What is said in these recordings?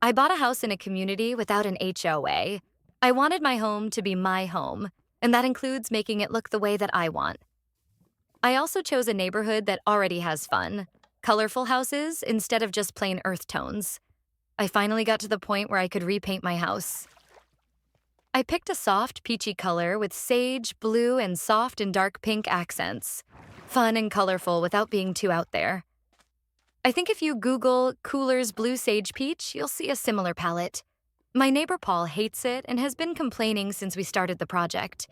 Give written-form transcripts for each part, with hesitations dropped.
I bought a house in a community without an HOA. I wanted my home to be my home, and that includes making it look the way that I want. I also chose a neighborhood that already has fun, colorful houses instead of just plain earth tones. I finally got to the point where I could repaint my house. I picked a soft, peachy color with sage, blue, and soft and dark pink accents. Fun and colorful without being too out there. I think if you Google Cooler's Blue Sage Peach, you'll see a similar palette. My neighbor Paul hates it and has been complaining since we started the project.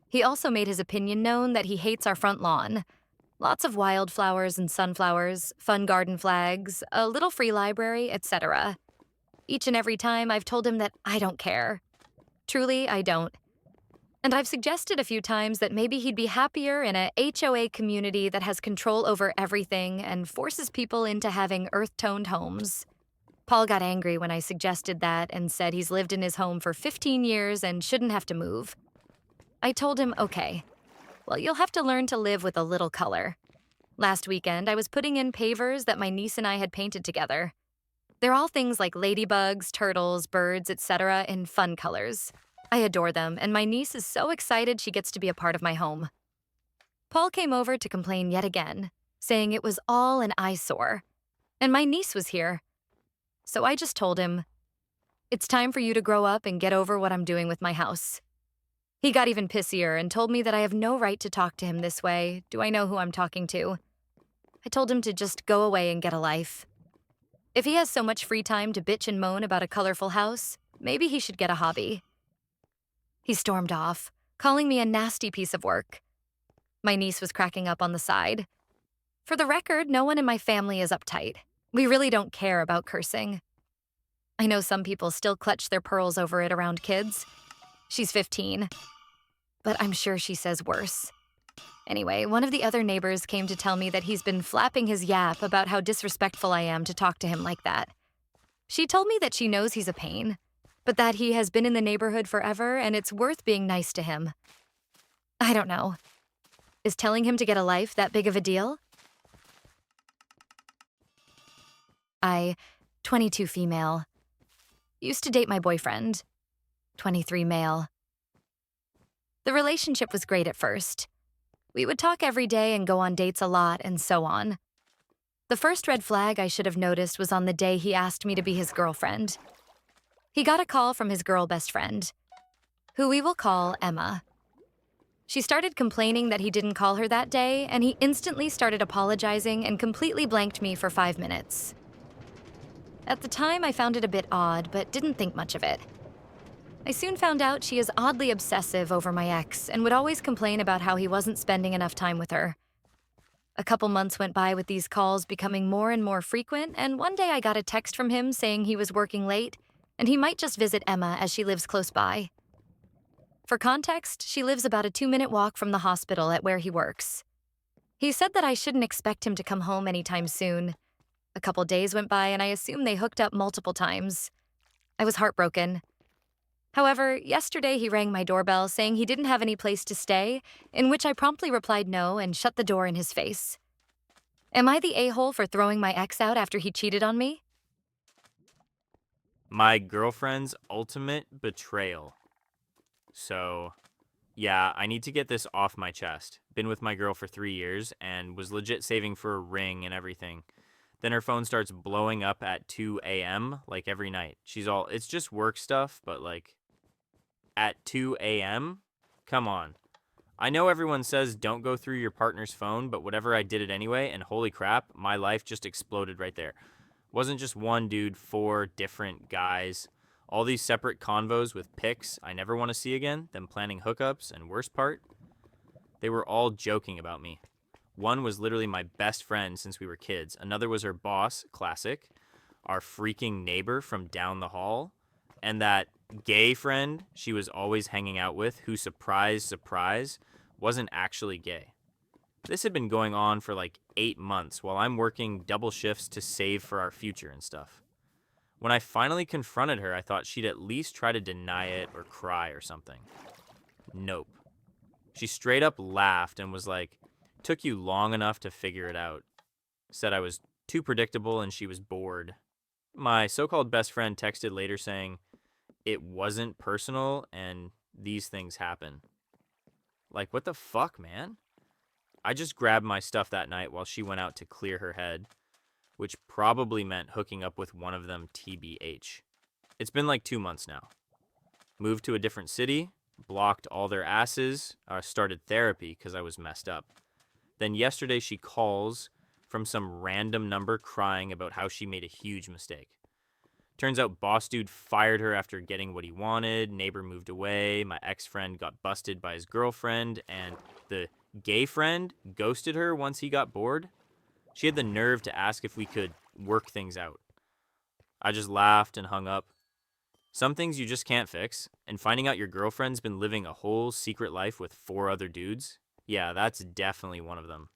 He also made his opinion known that he hates our front lawn. Lots of wildflowers and sunflowers, fun garden flags, a little free library, etc. Each and every time I've told him that I don't care. Truly, I don't. And I've suggested a few times that maybe he'd be happier in a HOA community that has control over everything and forces people into having earth-toned homes. Paul got angry when I suggested that and said he's lived in his home for 15 years and shouldn't have to move. I told him, okay, well, you'll have to learn to live with a little color. Last weekend, I was putting in pavers that my niece and I had painted together. They're all things like ladybugs, turtles, birds, etc. in fun colors. I adore them, and my niece is so excited she gets to be a part of my home. Paul came over to complain yet again, saying it was all an eyesore. And my niece was here. So I just told him, it's time for you to grow up and get over what I'm doing with my house. He got even pissier and told me that I have no right to talk to him this way. Do I know who I'm talking to? I told him to just go away and get a life. If he has so much free time to bitch and moan about a colorful house, maybe he should get a hobby. He stormed off, calling me a nasty piece of work. My niece was cracking up on the side. For the record, no one in my family is uptight. We really don't care about cursing. I know some people still clutch their pearls over it around kids. She's 15, but I'm sure she says worse. Anyway, one of the other neighbors came to tell me that he's been flapping his yap about how disrespectful I am to talk to him like that. She told me that she knows he's a pain, but that he has been in the neighborhood forever and it's worth being nice to him. I don't know. Is telling him to get a life that big of a deal? 22 female. Used to date my boyfriend. 23 male. The relationship was great at first. We would talk every day and go on dates a lot and so on. The first red flag I should have noticed was on the day he asked me to be his girlfriend. He got a call from his girl best friend, who we will call Emma. She started complaining that he didn't call her that day, and he instantly started apologizing and completely blanked me for 5 minutes. At the time, I found it a bit odd, but didn't think much of it. I soon found out she is oddly obsessive over my ex and would always complain about how he wasn't spending enough time with her. A couple months went by with these calls becoming more and more frequent, and one day I got a text from him saying he was working late and he might just visit Emma as she lives close by. For context, she lives about a 2-minute walk from the hospital at where he works. He said that I shouldn't expect him to come home anytime soon. A couple days went by and I assumed they hooked up multiple times. I was heartbroken. However, yesterday he rang my doorbell saying he didn't have any place to stay, in which I promptly replied no and shut the door in his face. Am I the a-hole for throwing my ex out after he cheated on me? My girlfriend's ultimate betrayal. So, yeah, I need to get this off my chest. Been with my girl for 3 years and was legit saving for a ring and everything. Then her phone starts blowing up at 2 a.m. like every night. She's all, it's just work stuff, but like at 2 a.m.? Come on. I know everyone says don't go through your partner's phone, but whatever, I did it anyway, and holy crap, my life just exploded right there. Wasn't just one dude, 4 different guys. All these separate convos with pics I never want to see again, them planning hookups, and worst part, they were all joking about me. One was literally my best friend since we were kids. Another was her boss, classic, our freaking neighbor from down the hall, and that gay friend she was always hanging out with who, surprise, surprise, wasn't actually gay. This had been going on for like 8 months while I'm working double shifts to save for our future and stuff. When I finally confronted her, I thought she'd at least try to deny it or cry or something. Nope. She straight up laughed and was like, "Took you long enough to figure it out." Said I was too predictable and she was bored. My so called best friend texted later saying it wasn't personal and these things happen. Like, what the fuck, man? I just grabbed my stuff that night while she went out to clear her head, which probably meant hooking up with one of them, TBH. It's been like 2 months now. Moved to a different city, blocked all their asses, started therapy because I was messed up. Then yesterday she calls from some random number crying about how she made a huge mistake. Turns out boss dude fired her after getting what he wanted, neighbor moved away, my ex-friend got busted by his girlfriend, and the gay friend ghosted her once he got bored. She had the nerve to ask if we could work things out. I just laughed and hung up. Some things you just can't fix, and finding out your girlfriend's been living a whole secret life with 4 other dudes, yeah, that's definitely one of them.